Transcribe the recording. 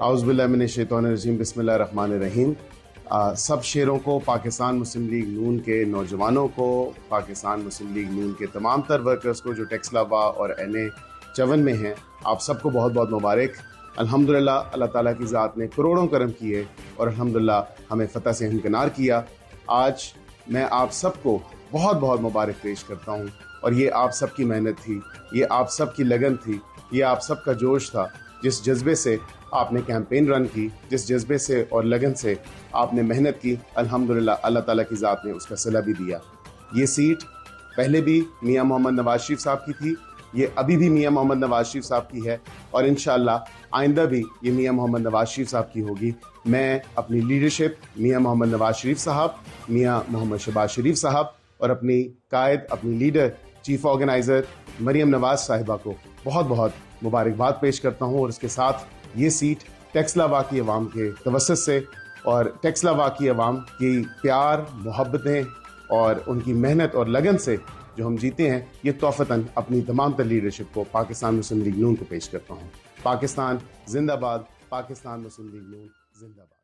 औज़ुबिल्लाहिमिनश्शैतानिर्रजीम बिस्मिल्लाहिर्रहमानिर्रहीम। सब शेरों को, पाकिस्तान मुस्लिम लीग नून के नौजवानों को, पाकिस्तान मुस्लिम लीग नून के तमाम तर वर्कर्स को जो टेक्सलावा और NA 54 में हैं, आप सबको बहुत बहुत मुबारक। अल्हम्दुलिल्लाह अल्लाह ताला की ज़ात ने करोड़ों करम किए और अल्हम्दुलिल्लाह हमें फ़तह से हमकिनार किया। आज मैं आप सबको बहुत बहुत मुबारक पेश करता हूँ। और ये आप सब की मेहनत थी, ये आप सब की लगन थी, ये आप सब का जोश था। जिस जज्बे से आपने कैंपेन रन की, जिस जज्बे से और लगन से आपने मेहनत की, अल्हम्दुलिल्लाह अल्लाह ताला की ज़ात ने उसका सिला भी दिया। ये सीट पहले भी मियां मोहम्मद नवाज शरीफ साहब की थी, ये अभी भी मियां मोहम्मद नवाज शरीफ साहब की है और इंशाअल्लाह आइंदा भी ये मियां मोहम्मद नवाज शरीफ साहब की होगी। मैं अपनी लीडरशिप मियां मोहम्मद नवाज शरीफ साहब, मियां मोहम्मद शहबाज शरीफ साहब और अपनी कायद, अपनी leader, chief organiser Maryam Nawaz साहिबा को बहुत बहुत मुबारकबाद पेश करता हूँ। और इसके साथ ये सीट टेक्सलावा की अवाम के तवस्सुत से और टेक्सलावा की अवाम की प्यार, मोहब्बतें और उनकी मेहनत और लगन से जो हम जीते हैं, ये तोहफ़तन अपनी तमाम तर लीडरशिप को पाकिस्तान मुस्लिम लीग नून को पेश करता हूँ। पाकिस्तान जिंदाबाद, पाकिस्तान मुस्लिम लीग नून जिंदाबाद।